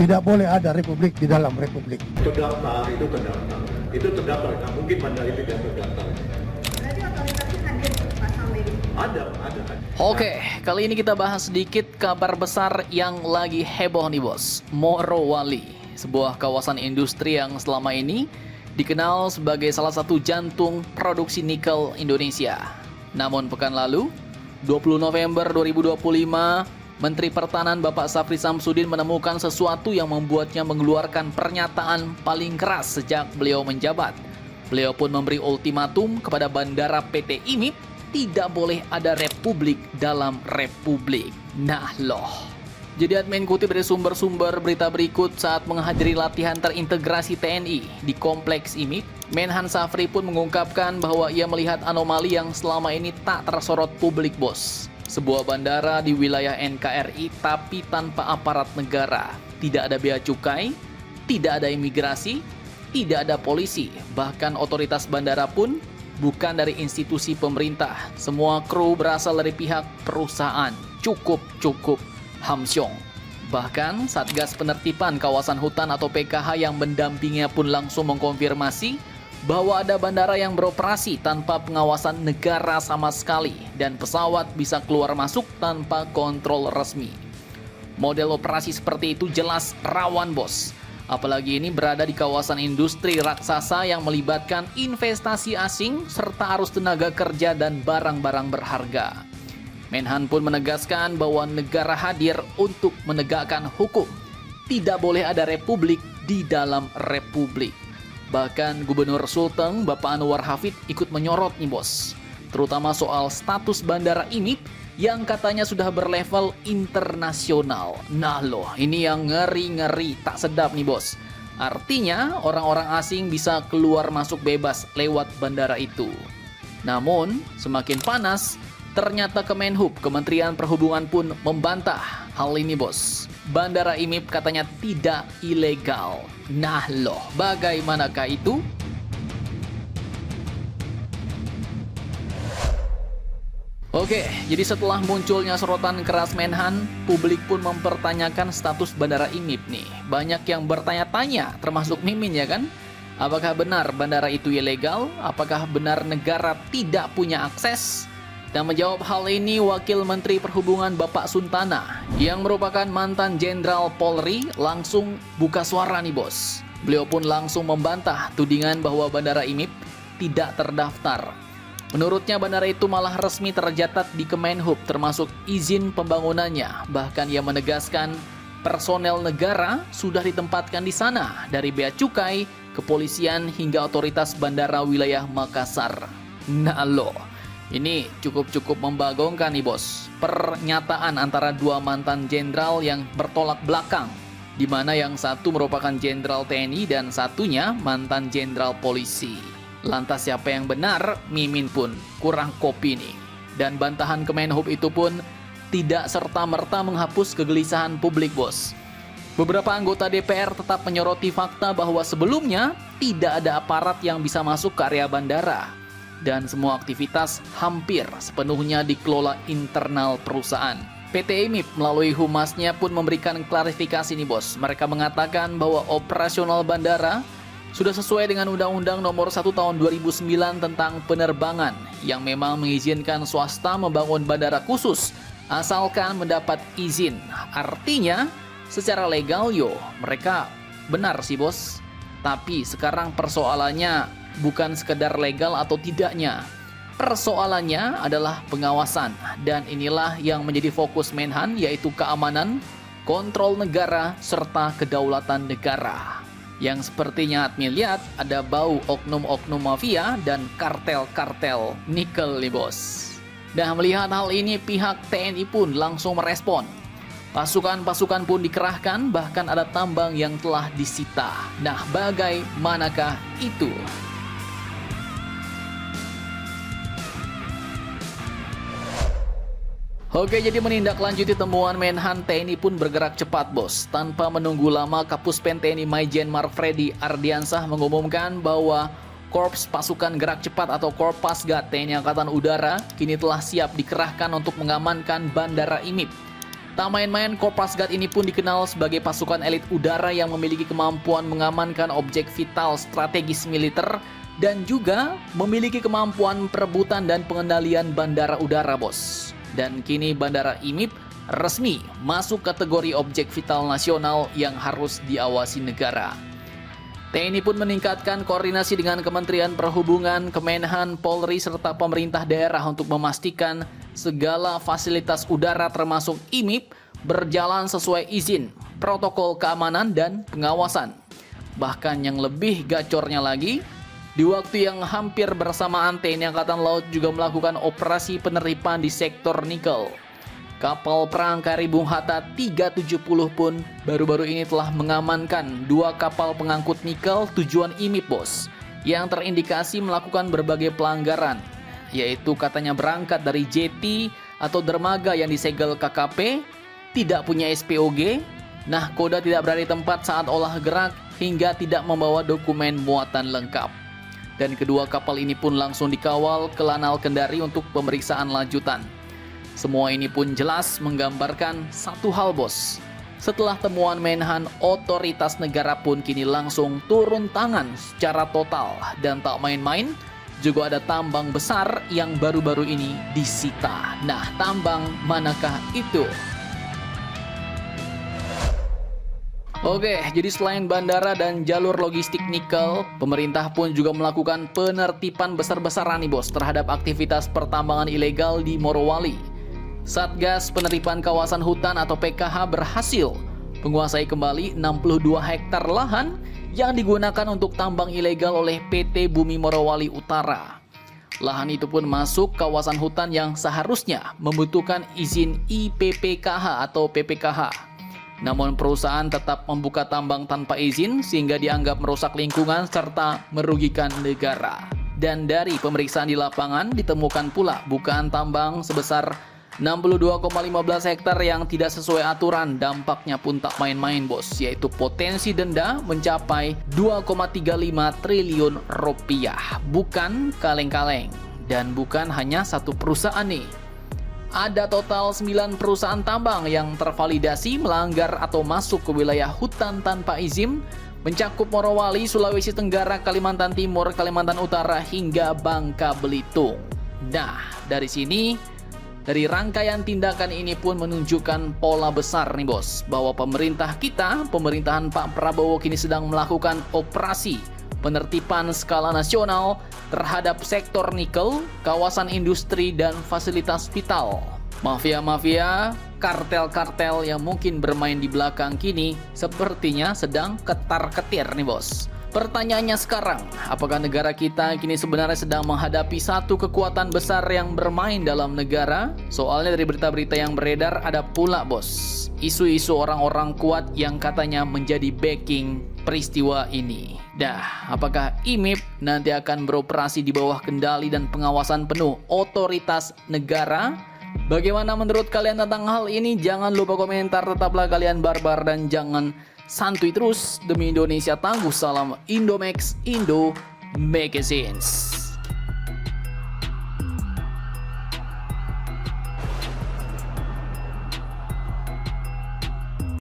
Tidak boleh ada republik di dalam republik. Terdaftar, itu terdaftar. Itu terdaftar, nggak mungkin bandara itu tidak terdaftar. Berarti otoritasnya hadir Pak Sawery? Ada. Oke, kali ini kita bahas sedikit kabar besar yang lagi heboh nih bos. Morowali, sebuah kawasan industri yang selama ini dikenal sebagai salah satu jantung produksi nikel Indonesia. Namun pekan lalu, 20 November 2025, Menteri Pertahanan Bapak Syafri Samsudin menemukan sesuatu yang membuatnya mengeluarkan pernyataan paling keras sejak beliau menjabat. Beliau pun memberi ultimatum kepada bandara PT IMIP, tidak boleh ada republik dalam republik. Nah loh. Jadi admin kutip dari sumber-sumber berita berikut saat menghadiri latihan terintegrasi TNI di kompleks IMIP, Menhan Syafri pun mengungkapkan bahwa ia melihat anomali yang selama ini tak tersorot publik bos. Sebuah bandara di wilayah NKRI tapi tanpa aparat negara. Tidak ada bea cukai, tidak ada imigrasi, tidak ada polisi, bahkan otoritas bandara pun bukan dari institusi pemerintah. Semua kru berasal dari pihak perusahaan. Cukup Hamsyong. Bahkan Satgas Penertiban Kawasan Hutan atau PKH yang mendampinginya pun langsung mengkonfirmasi bahwa ada bandara yang beroperasi tanpa pengawasan negara sama sekali dan pesawat bisa keluar masuk tanpa kontrol resmi. Model operasi seperti itu jelas rawan bos. Apalagi ini berada di kawasan industri raksasa yang melibatkan investasi asing serta arus tenaga kerja dan barang-barang berharga. Menhan pun menegaskan bahwa negara hadir untuk menegakkan hukum. Tidak boleh ada republik di dalam republik. Bahkan Gubernur Sulteng Bapak Anwar Hafid ikut menyorot nih bos. Terutama soal status bandara IMIP yang katanya sudah berlevel internasional. Nah loh, ini yang ngeri-ngeri tak sedap nih bos. Artinya orang-orang asing bisa keluar masuk bebas lewat bandara itu. Namun semakin panas, ternyata Kemenhub, Kementerian Perhubungan pun membantah hal ini bos. Bandara IMIP katanya tidak ilegal. Nah loh, bagaimanakah itu? Oke, jadi setelah munculnya sorotan keras Menhan, publik pun mempertanyakan status bandara IMIP nih. Banyak yang bertanya-tanya, termasuk Mimin ya kan? Apakah benar bandara itu ilegal? Apakah benar negara tidak punya akses? Dan menjawab hal ini Wakil Menteri Perhubungan Bapak Suntana yang merupakan mantan Jenderal Polri langsung buka suara nih bos. Beliau pun langsung membantah tudingan bahwa bandara IMIP tidak terdaftar. Menurutnya bandara itu malah resmi tercatat di Kemenhub termasuk izin pembangunannya. Bahkan ia menegaskan personel negara sudah ditempatkan di sana dari bea cukai, kepolisian hingga otoritas bandara wilayah Makassar. Nah loh, ini cukup membagongkan nih bos. Pernyataan antara dua mantan jenderal yang bertolak belakang, di mana yang satu merupakan jenderal TNI dan satunya mantan jenderal polisi. Lantas siapa yang benar? Mimin pun kurang kopi nih. Dan bantahan Kemenhub itu pun tidak serta-merta menghapus kegelisahan publik bos. Beberapa anggota DPR tetap menyoroti fakta bahwa sebelumnya tidak ada aparat yang bisa masuk ke area bandara. Dan semua aktivitas hampir sepenuhnya dikelola internal perusahaan. PT IMIP melalui humasnya pun memberikan klarifikasi nih bos. Mereka mengatakan bahwa operasional bandara sudah sesuai dengan Undang-Undang Nomor 1 Tahun 2009 tentang penerbangan yang memang mengizinkan swasta membangun bandara khusus asalkan mendapat izin. Artinya secara legal mereka benar sih bos. Tapi sekarang persoalannya bukan sekedar legal atau tidaknya. Persoalannya adalah pengawasan. Dan inilah yang menjadi fokus Menhan, yaitu keamanan, kontrol negara, serta kedaulatan negara. Yang sepertinya admin lihat ada bau oknum-oknum mafia dan kartel-kartel nikel nih bos. Dan melihat hal ini pihak TNI pun langsung merespon. Pasukan-pasukan pun dikerahkan, bahkan ada tambang yang telah disita. Nah, bagaimanakah itu? Oke, jadi menindaklanjuti temuan Menhan, TNI pun bergerak cepat bos. Tanpa menunggu lama, Kapuspen TNI Maijen Marfredi Ardiansah mengumumkan bahwa Korps Pasukan Gerak Cepat atau Korpasgat TNI Angkatan Udara kini telah siap dikerahkan untuk mengamankan Bandara IMIP. Tak main-main, Kopasgat ini pun dikenal sebagai pasukan elit udara yang memiliki kemampuan mengamankan objek vital strategis militer dan juga memiliki kemampuan perebutan dan pengendalian bandara udara, bos. Dan kini Bandara IMIP resmi masuk kategori objek vital nasional yang harus diawasi negara. TNI pun meningkatkan koordinasi dengan Kementerian Perhubungan, Kemenhan, Polri, serta pemerintah daerah untuk memastikan segala fasilitas udara termasuk IMIP berjalan sesuai izin, protokol keamanan, dan pengawasan. Bahkan yang lebih gacornya lagi, di waktu yang hampir bersamaan TNI Angkatan Laut juga melakukan operasi penerimaan di sektor nikel. Kapal perang KRI Bung Hatta 370 pun baru-baru ini telah mengamankan 2 kapal pengangkut nikel tujuan IMIP, bos, yang terindikasi melakukan berbagai pelanggaran, yaitu katanya berangkat dari jeti atau dermaga yang disegel KKP, tidak punya SPOG, nahkoda tidak berada di tempat saat olah gerak, hingga tidak membawa dokumen muatan lengkap. Dan kedua kapal ini pun langsung dikawal ke Lanal Kendari untuk pemeriksaan lanjutan. Semua ini pun jelas menggambarkan satu hal, bos. Setelah temuan Menhan, otoritas negara pun kini langsung turun tangan secara total. Dan tak main-main, juga ada tambang besar yang baru-baru ini disita. Nah, tambang manakah itu? Oke, jadi selain bandara dan jalur logistik nikel, pemerintah pun juga melakukan penertiban besar-besaran nih, bos, terhadap aktivitas pertambangan ilegal di Morowali. Satgas Penerimaan Kawasan Hutan atau PKH berhasil menguasai kembali 62 hektar lahan yang digunakan untuk tambang ilegal oleh PT Bumi Morowali Utara. Lahan itu pun masuk kawasan hutan yang seharusnya membutuhkan izin IPPKH atau PPKH. Namun perusahaan tetap membuka tambang tanpa izin sehingga dianggap merusak lingkungan serta merugikan negara. Dan dari pemeriksaan di lapangan ditemukan pula bukaan tambang sebesar 62,15 hektar yang tidak sesuai aturan. Dampaknya pun tak main-main, bos, yaitu potensi denda mencapai 2,35 triliun rupiah. Bukan kaleng-kaleng. Dan bukan hanya satu perusahaan nih. Ada total 9 perusahaan tambang yang tervalidasi melanggar atau masuk ke wilayah hutan tanpa izin, mencakup Morowali, Sulawesi Tenggara, Kalimantan Timur, Kalimantan Utara, hingga Bangka Belitung. Nah, dari sini, dari rangkaian tindakan ini pun menunjukkan pola besar nih, bos, bahwa pemerintah kita, pemerintahan Pak Prabowo kini sedang melakukan operasi penertiban skala nasional terhadap sektor nikel, kawasan industri, dan fasilitas vital. Mafia-mafia, kartel-kartel yang mungkin bermain di belakang kini sepertinya sedang ketar-ketir nih, bos. Pertanyaannya sekarang, apakah negara kita kini sebenarnya sedang menghadapi satu kekuatan besar yang bermain dalam negara? Soalnya dari berita-berita yang beredar ada pula, bos, isu-isu orang-orang kuat yang katanya menjadi backing peristiwa ini. Dah, apakah IMIP nanti akan beroperasi di bawah kendali dan pengawasan penuh otoritas negara? Bagaimana menurut kalian tentang hal ini? Jangan lupa komentar, tetaplah kalian barbar dan jangan santuy terus. Demi Indonesia tangguh, salam Indomax, Indo Magazines.